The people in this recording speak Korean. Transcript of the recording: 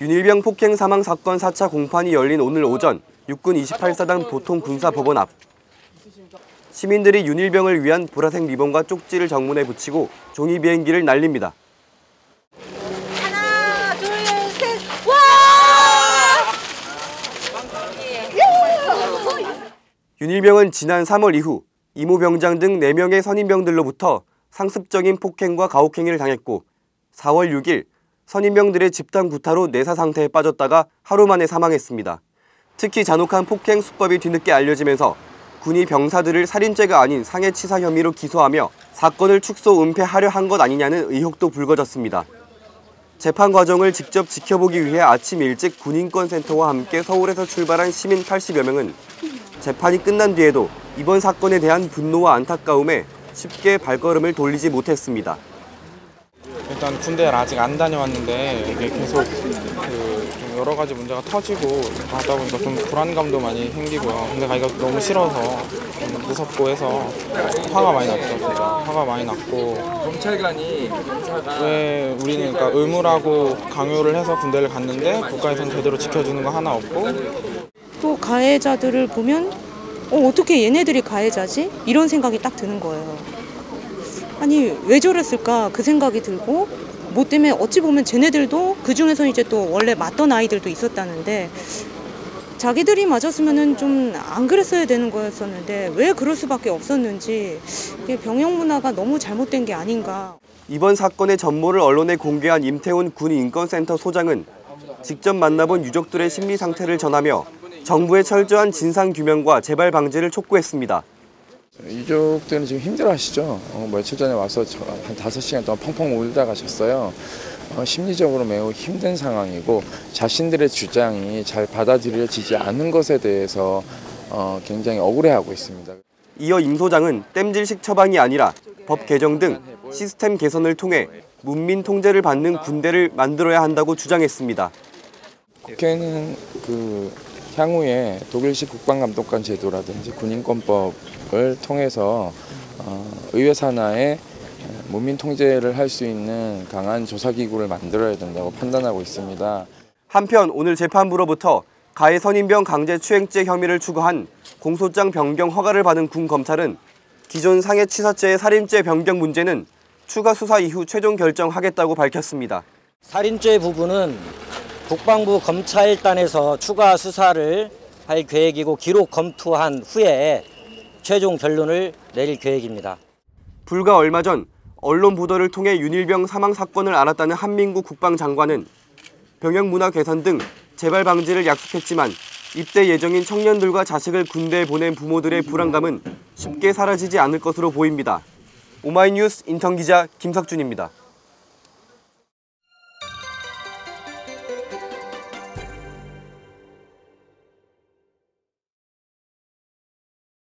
윤일병 폭행 사망 사건 4차 공판이 열린 오늘 오전 육군 28사단 보통군사법원 앞. 시민들이 윤일병을 위한 보라색 리본과 쪽지를 정문에 붙이고 종이 비행기를 날립니다. 하나, 둘, 셋, 와! 윤일병은 지난 3월 이후 이모 병장 등 4명의 선임병들로부터 상습적인 폭행과 가혹행위를 당했고 4월 6일 선임병들의 집단 구타로 내사 상태에 빠졌다가 하루 만에 사망했습니다. 특히 잔혹한 폭행 수법이 뒤늦게 알려지면서 군이 병사들을 살인죄가 아닌 상해치사 혐의로 기소하며 사건을 축소 은폐하려 한 것 아니냐는 의혹도 불거졌습니다. 재판 과정을 직접 지켜보기 위해 아침 일찍 군인권센터와 함께 서울에서 출발한 시민 80여 명은 재판이 끝난 뒤에도 이번 사건에 대한 분노와 안타까움에 쉽게 발걸음을 돌리지 못했습니다. 일단 군대를 아직 안 다녀왔는데 이게 계속 좀 여러 가지 문제가 터지고 하다 보니까 좀 불안감도 많이 생기고요. 근데 가기가 너무 싫어서 좀 무섭고 해서 화가 많이 났죠. 제가 화가 많이 났고 검찰관이 검사가 왜 우리는 그러니까 의무라고 강요를 해서 군대를 갔는데 국가에서는 제대로 지켜주는 거 하나 없고 또 가해자들을 보면 어떻게 얘네들이 가해자지? 이런 생각이 딱 드는 거예요. 아니 왜 저랬을까 그 생각이 들고 뭐 때문에 어찌 보면 쟤네들도 그중에서 이제 또 원래 맞던 아이들도 있었다는데 자기들이 맞았으면은 좀 안 그랬어야 되는 거였었는데 왜 그럴 수밖에 없었는지 이게 병영 문화가 너무 잘못된 게 아닌가. 이번 사건의 전모를 언론에 공개한 임태훈 군인권센터 소장은 직접 만나본 유족들의 심리 상태를 전하며 정부의 철저한 진상규명과 재발 방지를 촉구했습니다. 유족들은 지금 힘들어하시죠. 며칠 전에 와서 한 5시간 동안 펑펑 울다 가셨어요. 심리적으로 매우 힘든 상황이고 자신들의 주장이 잘 받아들여지지 않는 것에 대해서 굉장히 억울해하고 있습니다. 이어 임 소장은 땜질식 처방이 아니라 법 개정 등 시스템 개선을 통해 문민 통제를 받는 군대를 만들어야 한다고 주장했습니다. 국회는 향후에 독일식 국방감독관 제도라든지 군인권법을 통해서 의회 산하에 문민 통제를 할 수 있는 강한 조사기구를 만들어야 된다고 판단하고 있습니다. 한편 오늘 재판부로부터 가해 선임병 강제추행죄 혐의를 추가한 공소장 변경 허가를 받은 군 검찰은 기존 상해치사죄의 살인죄 변경 문제는 추가 수사 이후 최종 결정하겠다고 밝혔습니다. 살인죄 부분은 국방부 검찰단에서 추가 수사를 할 계획이고 기록 검토한 후에 최종 결론을 내릴 계획입니다. 불과 얼마 전 언론 보도를 통해 윤일병 사망 사건을 알았다는 한민구 국방장관은 병역 문화 개선 등 재발 방지를 약속했지만 입대 예정인 청년들과 자식을 군대에 보낸 부모들의 불안감은 쉽게 사라지지 않을 것으로 보입니다. 오마이뉴스 인턴 기자 김석준입니다.